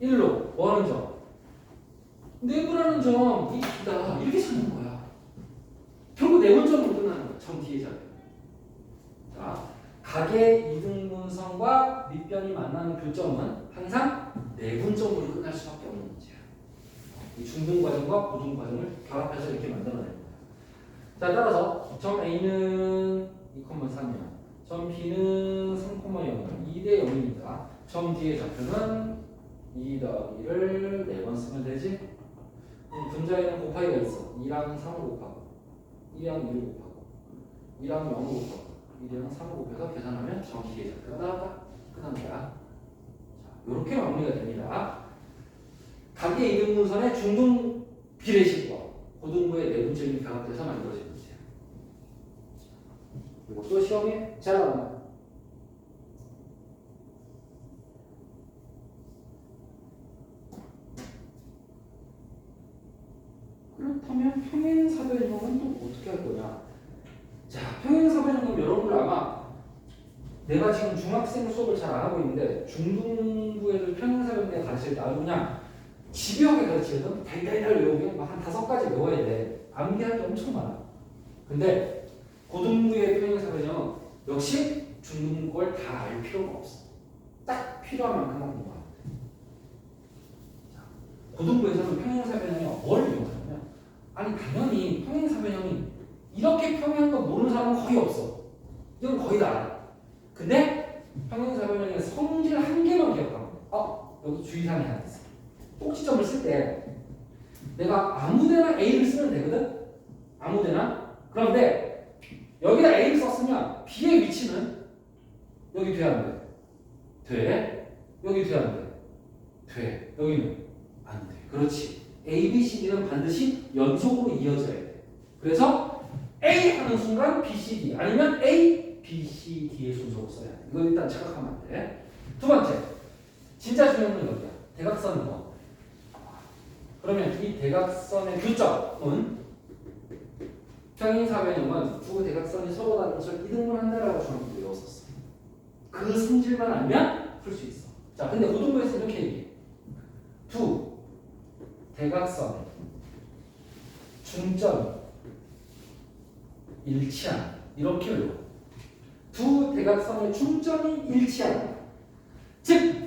1로 뭐 하는 점? 내분하는 점, 이 D다. 이렇게 찾는 거야. 결국 내분점으로 끝나는 거야. 점 D의 자리. 자, 각의 이등분선과 밑변이 만나는 교점은 항상 내분점으로 끝날 수밖에 없는 문제야. 이 중등 과정과 고등 과정을 결합해서 이렇게 만들어내는 거야. 자, 따라서 점 A는 2,3명, 점 B는 3,0명, 2대 0이니까 점 D의 좌표는 2 더하기를 4번 쓰면 되지. 분자에는 곱하기가 있어. 2랑 3을 곱하고 2랑 2를 곱하고 2랑 0을 곱하고 2랑 3을 곱해서 계산하면 점 D의 좌표가 나왔다. 끝난 거야. 자, 이렇게 마무리가 됩니다. 각의 이등분선의 중등 비례식과 고등부의 내분점이 결합돼서 만들어진 문제야. 이것도 시험에 잘 나온다. 그렇다면 평행사변형은 또 어떻게 할 거냐? 자, 평행사변형은 여러분들 아마 내가 지금 중학생 수업을 잘 안 하고 있는데 중등부 애들 평행사변형 가르칠 때 아주 그냥 집요하게 가르치거든. 달달달 외우게 막 한 5가지 외워야 돼. 암기할 게 엄청 많아. 근데 고등부의 평행사변형은 역시 중등부 걸 다 알 필요가 없어. 딱 필요한 만큼만 공부하면 돼. 자, 고등부에서는 평행사변형이 뭘 이용하냐면 아니 당연히 평행사변형이 이렇게 평행한 거 모르는 사람은 거의 없어. 이건 거의 다 알아. 근데 평행사변형의 성질 한 개만 기억하면 여기 주의사항이 하나 있어. 꼭지점을 쓸 때 내가 아무데나 A를 쓰면 되거든? 아무데나? 그런데 여기다 A를 썼으면 B의 위치는 여기 돼야 안 돼? 돼. 여기 돼야 안 돼? 돼. 여기는 안 돼. 그렇지. A, B, C, D는 반드시 연속으로 이어져야 돼. 그래서 A 하는 순간 B, C, D 아니면 A, B, C, D의 순서로 써야 돼. 이거 일단 착각하면 안 돼. 두 번째. 진짜 중요한 건 여기야. 대각선인 거. 그러면 이 대각선의 교점은 평행사변형은 두 대각선이 서로 다른 것을 이등분한다라고 중학교 때 외웠었어. 그 성질만 알면 풀 수 있어. 자, 근데 고등부에서 이렇게 얘기해. 두 대각선의 중점이 일치한 이렇게 외워. 두 대각선의 중점이 일치한 즉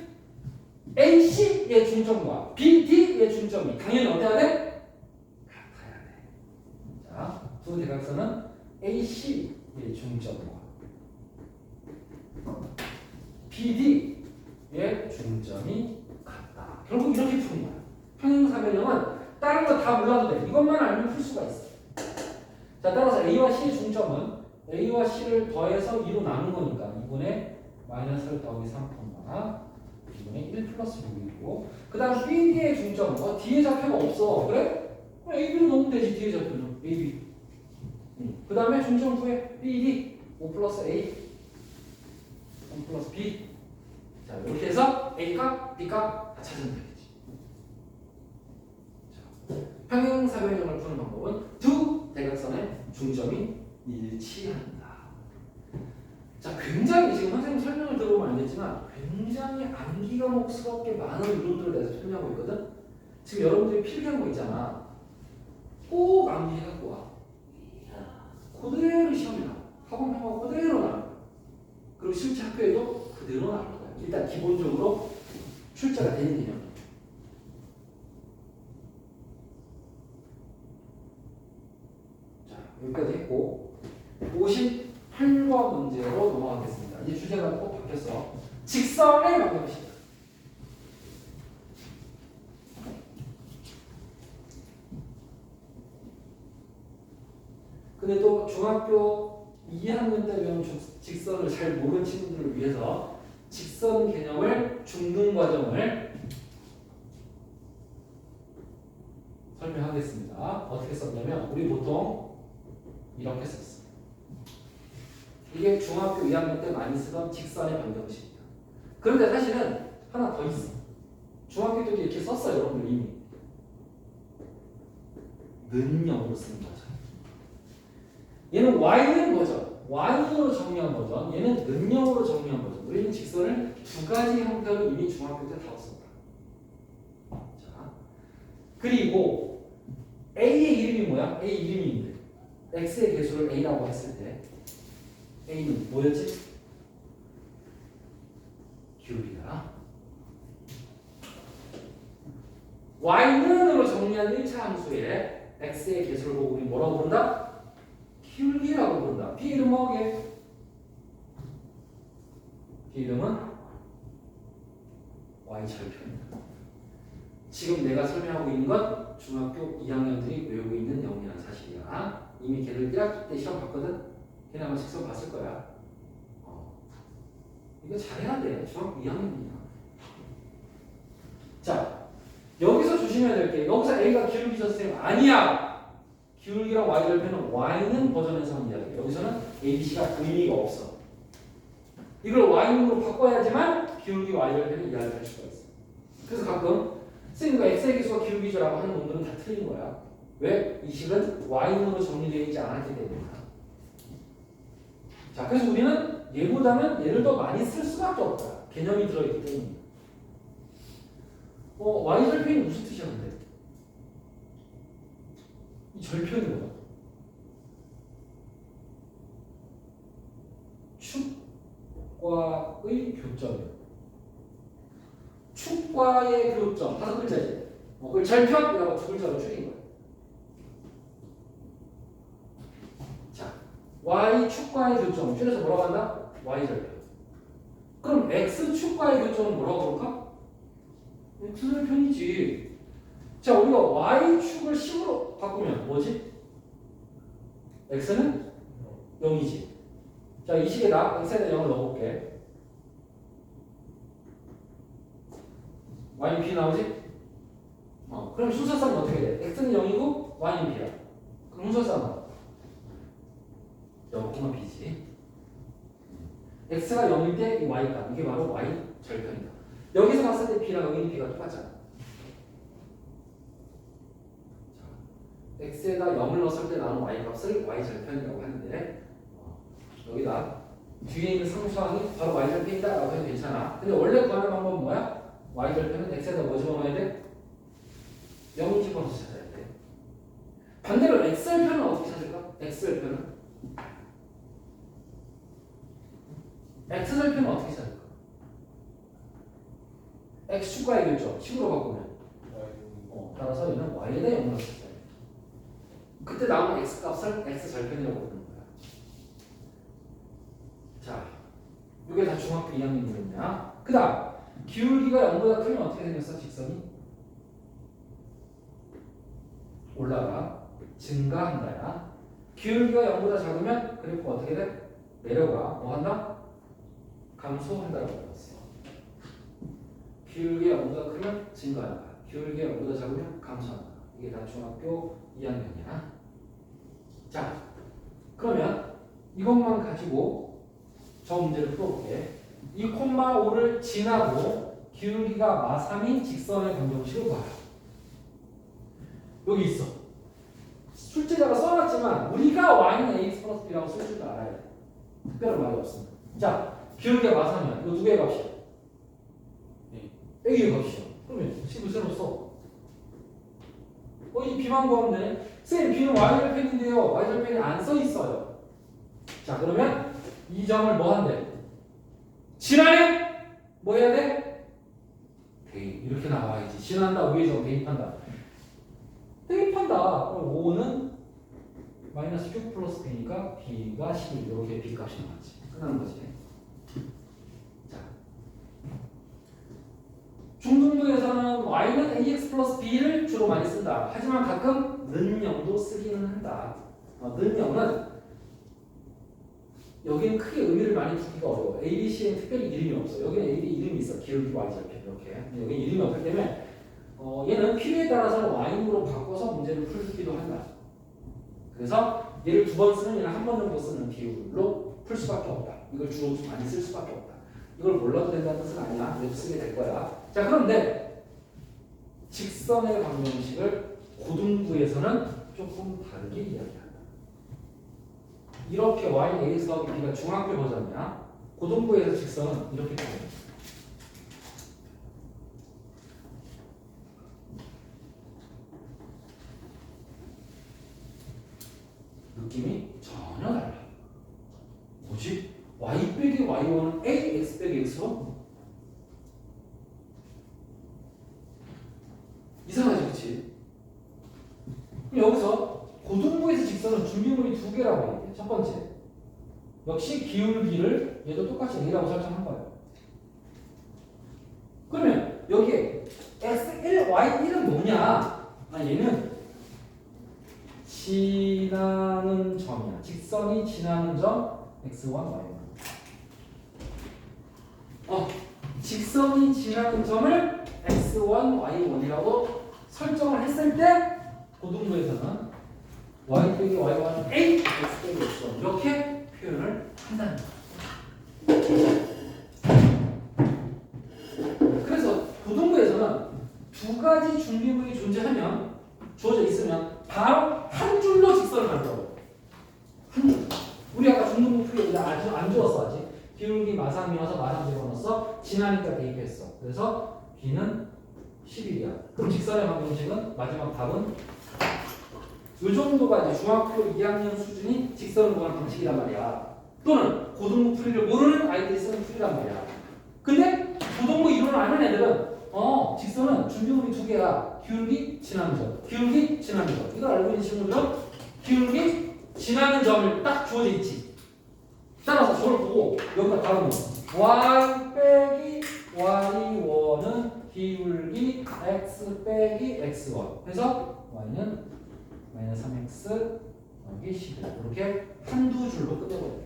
AC의 중점과 BD의 중점이 당연히 어때야 돼? 같아야 돼. 자, 두 대각선은 AC의 중점과 BD의 중점이 같다. 결국 이렇게 푸는 거야. 평행사변형은 다른 거 다 몰라도 돼. 이것만 알면 풀 수가 있어. 자, 따라서 A와 C의 중점은 A와 C를 더해서 2로 나눈 거니까 2분의 마이너스를 더하기 3콤마 2분의 1 플러스 6이고 그 다음 BD의 중점은 D의 좌표가 없어. 그래? 그럼 AB로 넣으면 되지. D의 좌표는 AB. 그 다음에 중점 구해. BD 5 플러스 A 3 플러스 B. 자, 이렇게 해서 A값, B값 다 찾으면 되겠지. 자, 평행사변형을 푸는 방법은 두 대각선의 중점이 일치한다. 자, 굉장히 지금 선생님 설명을 들어보면 알겠지만 굉장히 암기가 몫스럽게 많은 이론들을 내가 설명하고 있거든. 지금 여러분들이 필기한 거 있잖아. 꼭 암기해갖고 와. 그대로 시험이 나와. 학원 평가 그대로 나와. 그리고 실제 학교에도 그대로 나올 거야. 일단 기본적으로 출제가 되는 개념. 자, 여기까지 했고 58번 문제로 넘어가겠습니다. 이제 주제가 꼭 바뀌었어. 직선의 방정식. 근데 또 중학교 2학년 때 배운 직선을 잘 모르는 친구들을 위해서 직선 개념을 중등 과정을 설명하겠습니다. 어떻게 썼냐면 우리 보통 이렇게 썼어. 이게 중학교 2학년 때 많이 쓰던 직선의 방정식이야. 그런데 사실은 하나 더 있어. 중학교 때도 이렇게 썼어요, 여러분들 이미. 는형으로 쓰는 거죠. 얘는 y는 버전, y으로 정리한 버전, 얘는 는형으로 정리한 버전. 우리는 직선을 두 가지 형태로 이미 중학교 때 다뤘었다. 자, 그리고 a의 이름이 뭐야? a 이름이 있는데 x의 개수를 a라고 했을 때 a는 뭐였지? 기울기다. y는으로 정리한 1차 함수에 x의 개수를 보고 우리 뭐라고 부른다? 기울기라고 부른다. b 이름 뭐게? b 이름은 y 절편이다. 지금 내가 설명하고 있는 건 중학교 2학년들이 외우고 있는 영이라는 사실이야. 이미 걔들 1학기 때 시험 봤거든? 걔네 아마 직선 봤을 거야. 이거 잘해야 돼. 중학교 2학년이야. 자, 여기서 조심해야 될 게 여기서 A가 기울기 선생님 아니야. 기울기랑 y 절편은 y는 버전에서 한 이야기. 여기서는 A, B, C가 의미가 없어. 이걸 y으로 바꿔야지만 기울기 y 절편을 이해할 수가 있어. 그래서 가끔 선생님과 x의 개수가 기울기죠라고 하는 놈들은 다 틀린 거야. 왜? 이 식은 y으로 정리되어 있지 않았기 때문이야. 자, 그래서 우리는 얘보다는 얘를 더 많이 쓸 수밖에 없다. 개념이 들어있기 때문에. y 절편이 무슨 뜻이야, 근데? 이 절편이 뭐야? 축과의 교점이야. 축과의 교점 5글자지. 그걸 절편이라고 2글자로 줄인 거야. 자, y 축과의 교점 줄여서 뭐라고 한다? y 절편. 그럼 x 축과의 교점은 뭐라고 그럴까? x 절편이지. 자, 우리가 y축을 10으로 바꾸면 뭐지? x는 0이지. 자, 이 식에다 x에다 0을 넣어볼게. y는 b 나오지? 그럼 순서상은 어떻게 돼? x는 0이고 y는 b야. 그럼 순서상은 0, b지. x가 0일 때 이 y값, 이게 바로 y 절편이다. 여기서 봤을 때 b랑 여기는 b가 똑같잖아. x에다 0을 넣었을 때 나오는 y값을 y절편이라고 하는데 여기다 뒤에 있는 상수항이 바로 y절편이다 라고 해도 괜찮아. 근데 원래 구하는 방법은 뭐야? y절편은 x에다 뭐 집어넣어야 돼? 0을 집어넣어서 찾아야 돼. 반대로 x절편은 어떻게 찾을까? x절편은 x절편은 어떻게 찾을까? x축과의 교점 10으로 바꾸면 따라서 얘는 y에다 0을 넣었을 때 그때 나오는 x값을 x절편이라고 부르는 거야. 자, 이게 다 중학교 2학년이거든요. 그 다음 기울기가 0보다 크면 어떻게 생겼어? 직선이 올라가 증가한다야. 기울기가 0보다 작으면 그래프가 어떻게 돼? 내려가. 뭐 한다? 감소한다라고 했어. 기울기가 0보다 크면 증가한다. 기울기가 0보다 작으면 감소한다. 이게 다 중학교 2학년이야. 자, 그러면 이것만 가지고 저 문제를 풀어볼게. 이 콤마 5를 지나고 기울기가 마3인 직선의 방정식을 봐요. 여기 있어. 출제자가 써놨지만 우리가 y는 ax 플러스 b라고 쓸 줄 알아야 돼. 특별한 말이 없습니다. 자, 기울기가 마3이야. 이거 누구의 값이야? a의 값이야. 그러면 10을 새로 써. 이 b만 구하면 되네. 쌤, b는 y절편인데요. y절편이 안 써 있어요. 자, 그러면 이 점을 뭐 한대? 지나면 뭐 해야 돼? 대입. 이렇게 나와야지. 지난다, 위에 점 대입한다. 대입한다. 그럼 5는 마이너스 q 플러스 b니까 b가 11. 이렇게 b 값이 나왔지. 끝나는 거지. 자, 중등부에서는 y는 ax 플러스 b를 주로 많이 쓴다. 하지만 가끔 는 0도 쓰기는 한다. 는 0은 여기는 크게 의미를 많이 두기가 어려워. A, B, C에는 특별히 이름이 없어. 여기는 A, B 이름이 있어. 기울기 y절편 이렇게. 여기 이름이 없기 때문에 얘는 필요에 따라서 y으로 바꿔서 문제를 풀기도 한다. 그래서 얘를 2번 쓰는 얘는 1번 정도 쓰는 비율로 풀 수밖에 없다. 이걸 주로 많이 쓸 수밖에 없다. 이걸 몰라도 된다는 뜻은 아니야. 그래도 쓰게 될 거야. 자, 그런데 직선의 방정식을 고등부에서는 조금 다르게 이야기한다. 이렇게 y, ax 더하기 b가 중학교 버전이야. 고등부에서 직선은 이렇게 표현해. 느낌이 전혀 달라. 뭐지? y 빼기 y1은 a, x 빼기 x로? 이상하지, 그치? 그럼 여기서 고등부에서 직선은 준비물이 2개라고 얘기해. 첫 번째, 역시 기울기를 얘도 똑같이 a라고 설정한 거예요. 그러면 여기에 x1, y1은 뭐냐? 얘는 지나는 점이야. 직선이 지나는 점 x1, y1. 직선이 지나는 점을 x1, y1이라고 설정을 했을 때 고등부에서는 y 빼기 y1 a, x 빼기 x1 이렇게 표현을 한다는 거야. 그래서 고등부에서는 2가지 준비물이 존재하면 주어져 있으면 바로 한 줄로 직선을 만들어. 한 줄. 우리 아까 중등부 풀이에 안 주었어 아직. 기울기 마3이어서 마3 집어넣었어. 지나니까 대입했어. 그래서 b는 11이야. 그럼 직선의 방정식은 마지막 답은 이 정도가 이제 중학교 2학년 수준이 직선을 구하는 방식이란 말이야. 또는 고등부 풀이를 모르는 아이들이 쓰는 풀이란 말이야. 근데 고등부 이론을 아는 애들은 직선은 중심물이 두 개야. 기울기, 지나는 점. 기울기, 지나는 점. 이걸 알고 있는 친구들은 기울기, 지나는 점을 딱 주어져 있지. 따라서 저를 보고 여기다 바로 넣어. y 빼기 y1은 기울기 x 빼기 x1. 그래서 y는 마이너스 3x 여기 11. 이렇게 한두 줄로 끝내버려요.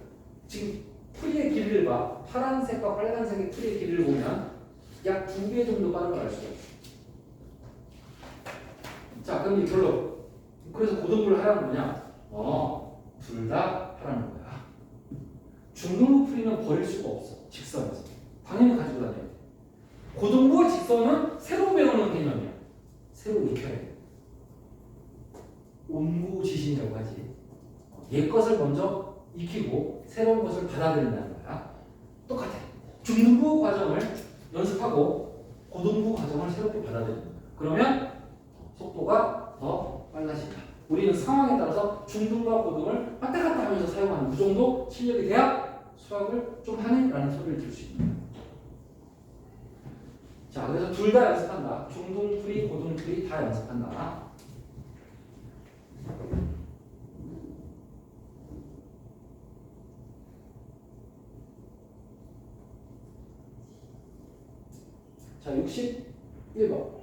지금 풀이의 길이를 봐. 파란색과 빨간색의 풀이의 길이를 보면 약 2배 정도 빠른 걸 알 수가 있어. 자, 그럼 이 결론. 그래서 고등부를 하라는 거냐? 둘 다 하라는 거야. 중등부 풀이는 버릴 수가 없어. 직선에서. 당연히 가지고 다녀야 돼. 고등부와 직선은 새로 배우는 개념이야. 새로 익혀야 돼. 온구지신이라고 하지. 옛 것을 먼저 익히고 새로운 것을 받아들인다는 거야. 똑같아. 중등부 과정을 연습하고 고등부 과정을 새롭게 받아들이는 거야. 그러면 속도가 더 빨라진다. 우리는 상황에 따라서 중등과 고등을 왔다 갔다 하면서 사용하는 그 정도 실력이 돼야 수학을 좀 하네? 라는 소리를 들을 수 있는 거야. 자, 그래서 둘 다 연습한다. 중등풀이, 고등풀이 다 연습한다. 자, 61번.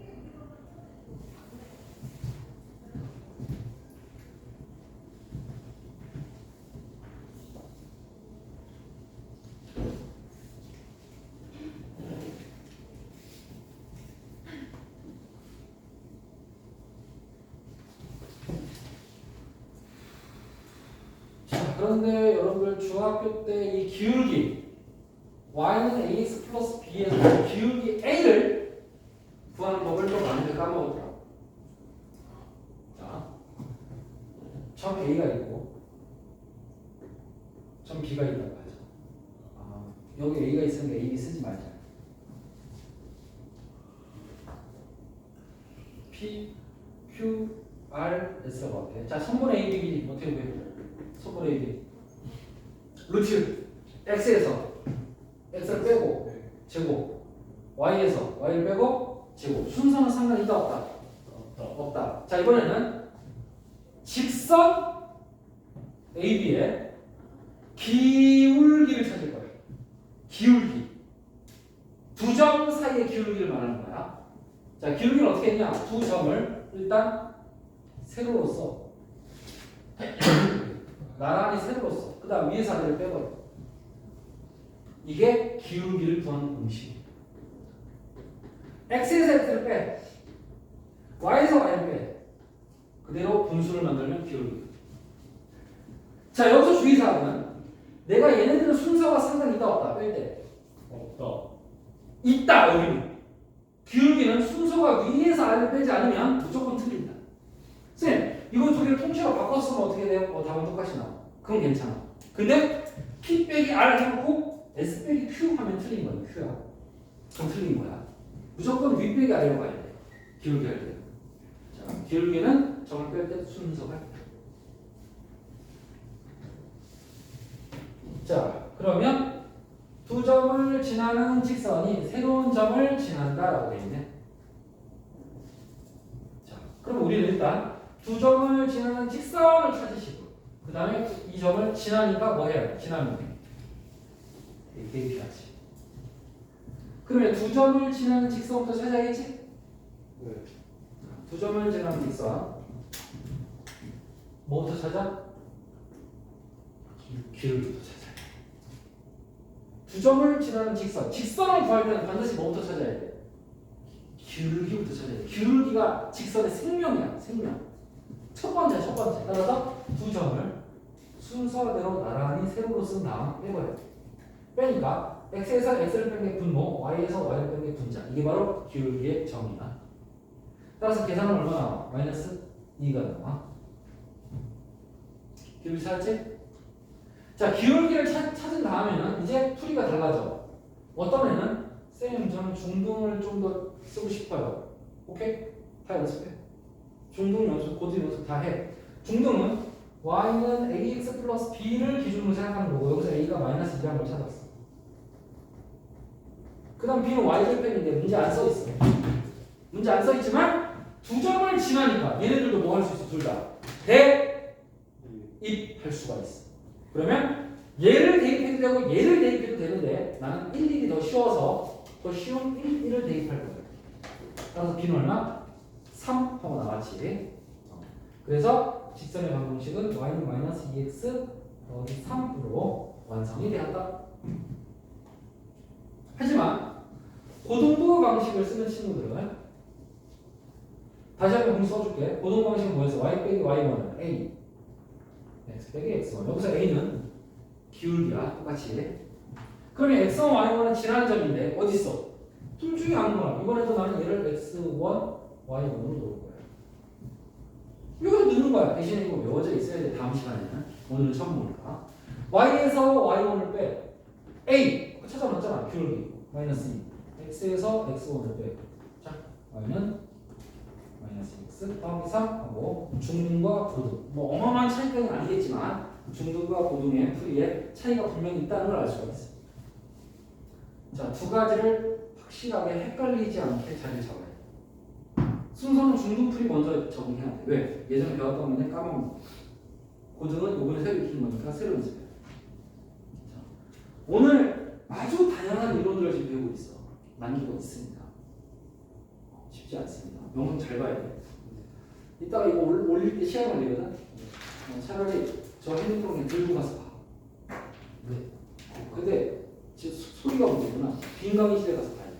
그런데 여러분들 중학교 때 이 기울기 y는 ax 플러스 b에서 기울기 a를 구하는 법을 또 많이들 까먹었더라고. 자, 점 a가 있고 점 b가 있다고 하죠. 여기 a가 있으니까 a, b 쓰지 말자. p, q, r, s가 어때? 자, 선분의 a, b 어떻게 구해? 선분의 a, b 루트 x에서 x를 빼고 제곱, y에서 y를 빼고 제곱. 순서는 상관이 있다 없다? 없다. 자, 이번에는 직선 AB의 기울기를 찾을 거예요. 기울기. 두 점 사이의 기울기를 말하는 거야. 자, 기울기는 어떻게 했냐? 두 점을 일단 세로로 써. 나란히 세로로 써. 그 다음 위에서 아래를 빼버려. 이게 기울기를 구하는 공식이에요. x에서 x를 빼. y에서 y를 빼. 그대로 분수를 만들면 기울기. 자, 여기서 주의사항은 내가 얘네들은 순서가 상관이 있다 없다 뺄 때. 없다. 있다. 여기는. 기울기는 순서가 위에서 아래를 빼지 않으면 무조건 틀린다. 쌤, 이거 두 개를 통째로 바꿨으면 어떻게 돼요? 답은 똑같이 나와. 그건 괜찮아. 근데 P 빼기 R 해놓고 S 빼기 Q 하면 틀린 거야. Q야. 그럼 틀린 거야. 무조건 위 빼기 아래로 가야 돼. 기울기 할 때. 자, 기울기는 점을 뺄 때 순서가 있다. 자, 그러면 두 점을 지나는 직선이 새로운 점을 지난다라고 되어 있네. 자, 그럼 우리는 일단 두 점을 지나는 직선을 찾으시고 그 다음에 이 점을 지나니까 뭐 해요? 지나면 이게 필요하지. 그러면 두 점을 지나는 직선부터 찾아야겠지? 네. 두 점을 지나는 직선 뭐부터 찾아? 기울기부터 찾아. 두 점을 지나는 직선. 직선을 구할 때는 반드시 뭐부터 찾아야 돼? 기울기부터 찾아야 돼. 기울기가 직선의 생명이야. 생명. 첫 번째. 따라서 두 점을 순서대로 나란히 세로로 쓴 다음 빼버려. 빼니까 x에서 x를 뺀 게 분모, y에서 y를 뺀 게 분자. 이게 바로 기울기의 정의야. 따라서 계산은 얼마 나와? 마이너스 2가 나와. 기울기 찾았지? 자, 기울기를 찾은 다음에는 이제 풀이가 달라져. 어떤 애는 쌤, 저는 중등을 좀 더 쓰고 싶어요. 오케이? 다 연습해. 중등 연습, 고등 연습 다 해. 중등은 y는 ax 플러스 b를 기준으로 생각하는 거고 여기서 a가 마이너스 2라는 걸 찾았어. 그 다음 b는 y절편인데 문제 안 써 있어. 문제 안 써있지만 두 점을 지나니까 얘네들도 뭐 할 수 있어? 둘 다 대입할 수가 있어. 그러면 얘를 대입해도 되고 얘를 대입해도 되는데 나는 1, 1이 더 쉬워서 더 쉬운 1, 1을 대입할 거예요. 따라서 b는 얼마? 3 하고 나왔지. 그래서 직선의 방정식은 y는 마이너스 2x 더하기 3으로 완성이 되었다. 하지만 고등부 방식을 쓰는 친구들은 다시 한번 공식 써줄게. 고등부 방식은 뭐였어? y 빼기 y1은 a x 빼기 x1. 여기서 a는 기울기야 똑같이. 그러면 x1, y1은 지나는 점인데 어디 있어? 둘 중에 아무거나. 이번에도 나는 얘를 x1, y1으로 놓을 거야. 이거 넣는 거야. 대신에 이거 외워져 있어야 돼. 다음 시간에는. 오늘은 처음 보니까. y에서 y1을 빼. a 찾아놨잖아. 기울기 마이너스 2. x에서 x1을 빼. 자, y는 마이너스 x 더하기 3 하고 중등과 고등. 뭐 어마어마한 차이까지는 아니겠지만 중등과 고등의 풀이에 차이가 분명히 있다는 걸 알 수가 있어. 자, 두 가지를 확실하게 헷갈리지 않게 자리를 잡아야 돼. 순서는 중등 풀이 먼저 적응해야 돼. 왜? 예전에 배웠던 건데 까먹는. 고등은 요번에 새로 익힌 거니까 새로 연습해. 자, 오늘 아주 다양한 이론들을 지금 배우고 있어. 난이도가 있습니다. 쉽지 않습니다. 영상 잘 봐야 돼. 이따가 이거 올릴 때 시간 걸리거든. 차라리 저 핸드폰에 들고 가서 봐. 네. 근데 소리가 문제구나. 빈 강의실에 가서 봐야 돼.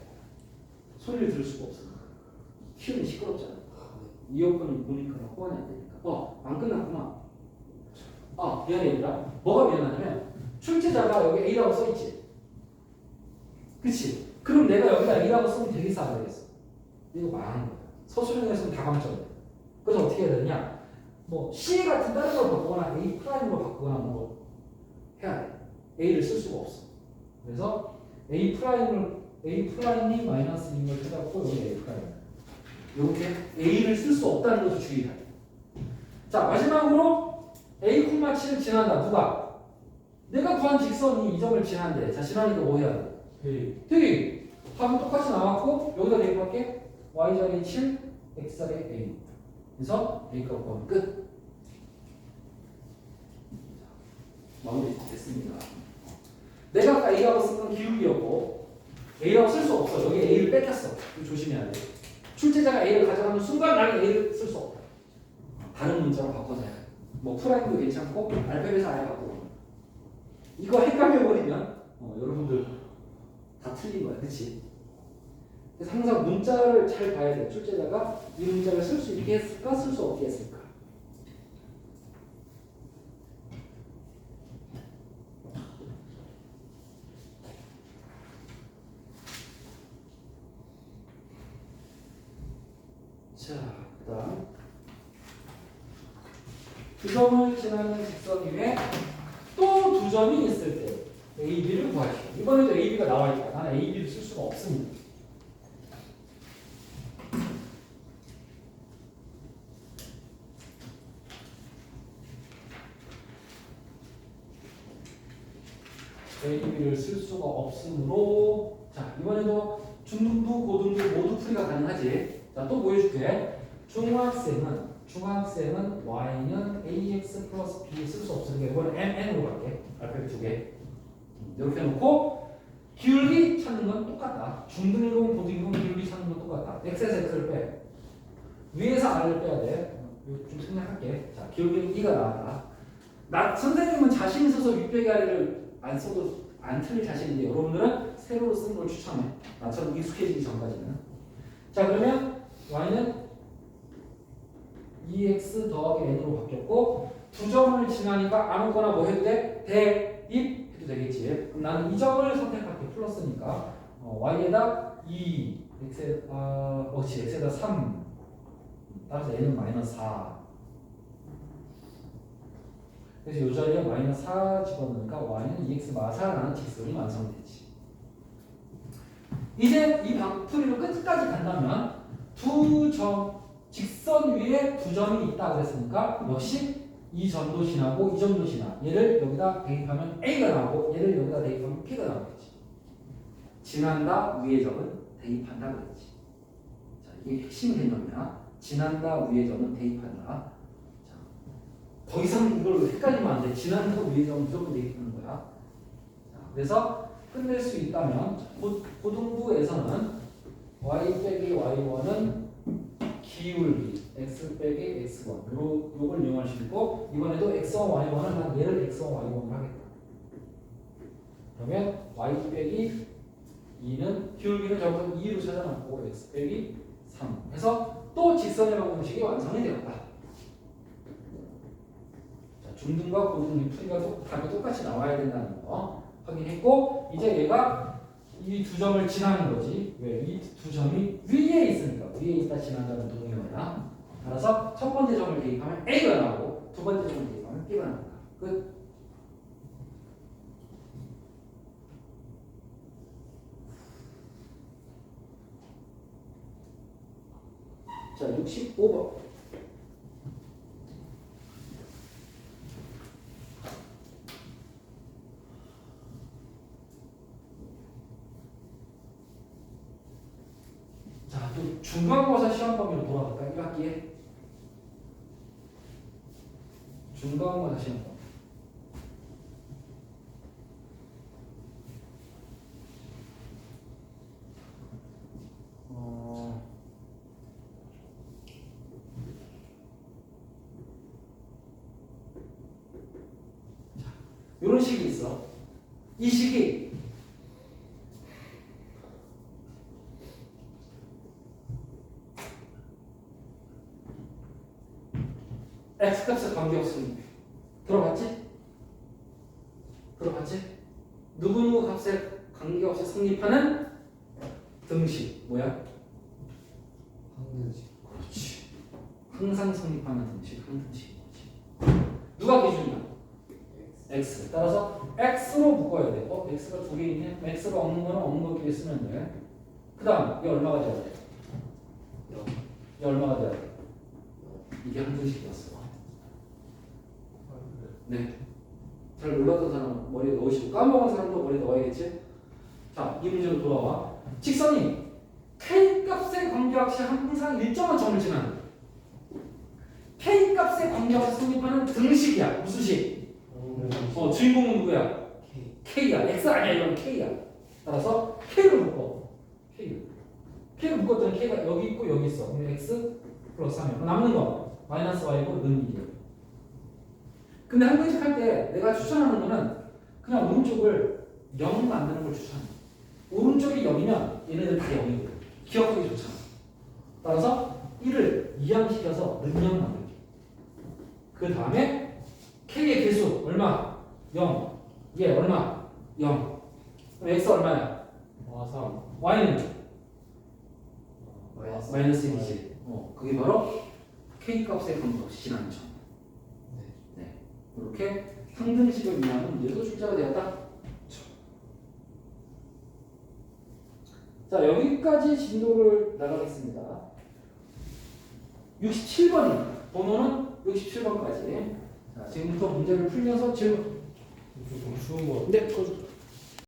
소리를 들을 수가 없어. 키우면 시끄럽잖아. 이어폰을 보니까 호환이 안 되니까. 안 끝났구나. 미안해 얘들아. 뭐가 미안하냐면 출제자가 여기 A라고 써있지. 그치? 그럼 내가 여기다 A라고 쓰면 되겠어 안 되겠어? 이거 망하는 거야. 서술형에서는 다감점이야. 그래서 어떻게 해야 되냐? 뭐 C 같은 다른 걸 바꾸거나 A 프라임으로 바꾸거나 뭐 해야 돼. A를 쓸 수가 없어. 그래서 A 프라임이 마이너스인 걸 찾았고 여기 A 프라임. 이렇게 A를 쓸 수 없다는 것을 주의해야 돼. 자, 마지막으로 A, 7을 지난다. 누가? 내가 구한 직선이 이 점을 지난대. 자, 지나니까 뭐 해야 돼? 대입. 답은 똑같이 나왔고 여기다 대입할게. Y자리 7, X자리 A. 그래서 A 값 구하면 끝. 마무리 됐습니다. 내가 아까 A라고 쓴 건 기울기였고 A라고 쓸 수 없어. 여기 A를 뺏겼어. 조심해야 돼. 출제자가 A를 가져가는 순간 나는 A를 쓸 수 없다. 다른 문자로 바꿔서 해. 뭐 프라임도 괜찮고 알파벳에서 아예 바꾸고. 이거 헷갈려버리면 여러분들 다 틀린 거야. 그치? 그래서 항상 문자를 잘 봐야 돼. 출제자가 이 문자를 쓸 수 있게 했을까 쓸 수 없게 했을까. 자, 그 다음 두 점을 지나는 직선 위에 또 두 점이 있을 때 A, B를 구하시오. 이번에도 A, B가 나와 있다. 나는 A, B를 쓸 수가 없습니다. A, B를 쓸 수가 없으므로 자, 이번에도 중등부, 고등부 모두 풀이가 가능하지. 자, 또 보여줄게. 중학생은 y는 ax 플러스 b 쓸 수 없으니까 이번엔 n으로 갈게. 알파벳 두 개. 이렇게 해놓고 기울기 찾는 건 똑같다. 중등이건 고등이건 기울기 찾는 건 똑같다. x에서 x를 빼. 위에서 r을 빼야 돼. 좀 생략할게. 자, 기울기는 2가 나왔다. 선생님은 자신 있어서 600의 아래를 안 써도 안 틀릴 자신인데 여러분들은 세로로 쓰는 걸 추천해. 나처럼 익숙해지기 전까지는. 자, 그러면 y는 2x 더하기 n으로 바뀌었고 두 점을 지나니까 아무거나 뭐 해도 돼? 대입 해도 되겠지. 그럼 나는 이 점을 선택할게. 플러스니까 y에다 2 x에다 3 따라서 n은 마이너스 4. 그래서 이 자리에 마이너스 4 집어넣으니까 y는 2x 마사라는 직선이 완성되지. 이제 이 풀이로 끝까지 간다면 두 점 직선 위에 두 점이 있다 그랬으니까 역시 이 점도 지나고 이 점도 지나. 얘를 여기다 대입하면 A가 나오고 얘를 여기다 대입하면 B가 나오겠지. 지난다 위의 점은 대입한다 그랬지. 자, 이게 핵심 개념이야. 지난다 우회전은 대입한다. 자, 더 이상 이걸 헷갈리면 안 돼. 지난다 우회전은 무조건 대입하는 거야. 자, 그래서 끝낼 수 있다면 고등부에서는 y 빼기 y1은 기울기 x 빼기 x1 요걸 이용할 수 있고 이번에도 x1 y1은 난 얘를 x1 y1을 하겠다. 그러면 y 빼기 2는 기울기를 적어서 2로 찾아놓고 x 빼기 3 해서 또 직선의 방정식이 완성이 되었다. 자, 중등과 고등의 풀이가 답이 똑같이 나와야 된다는 거 확인했고 이제 얘가 이 두 점을 지나는 거지. 왜? 이 두 점이 위에 있으니까 위에 있다 지난다는 동의어야. 따라서 첫 번째 점을 대입하면 A가 나오고 두 번째 점을 대입하면 B가 나온다. 끝. 자, 65번. 자, 또 중간고사 시험 범위로 돌아갈까? 1학기에 중간고사 시험 범위. 이런 식이 있어. 이 식이 x값에 관계없습니다. 들어봤지? 들어봤지? 누구누구 값에 관계없이 성립하는 등식 뭐야? 항등식. 그렇지. 항상 성립하는 등식 항등식인 거지. 누가 기준이야? x. 따라서 x로 묶어야 돼. x가 두 개 있네. x가 없는 거는 없는 것끼리 쓰면 돼. 그 다음 이게 얼마가 돼야 돼? 이게 얼마가 돼야 돼? 이게 항등식이었어. 네. 잘 몰랐던 사람 머리에 넣으시고 까먹은 사람도 머리에 넣어야겠지? 자, 이 문제로 돌아와. 직선이 K값에 관계없이 항상 일정한 점을 지나는 K값에 관계없이 성립하는 등식이야. 무슨 식? 주인공은 누구야? K야. X 아니야. 이건 K야. 따라서 K를 묶어. K를 묶었더니 K가 여기 있고 여기 있어. 그럼 X 플러스 3이야. 남는 거 마이너스 Y고 는 1이야. 근데 항등식 할 때 내가 추천하는 거는 그냥 오른쪽을 0 만드는 걸 추천해. 오른쪽이 0이면 얘네들 다 0이고 기억하기 좋잖아. 따라서 1을 이항시켜서 는 0 만들게. 그 다음에 K의 개수 얼마? 0. 얘 얼마? 0. 그럼 X 얼마야? 3. Y는? 마이너스 1이지. 그게 바로 K값의 관계없이 지나는 점. 네. 이렇게 항등식을 이용하는 문제도 출제가 되었다. 자, 여기까지 진도를 나가겠습니다. 67번입니다. 번호는 67번까지. 자, 지금부터 문제를 풀면서 질문. 좀 쉬운 거. 네,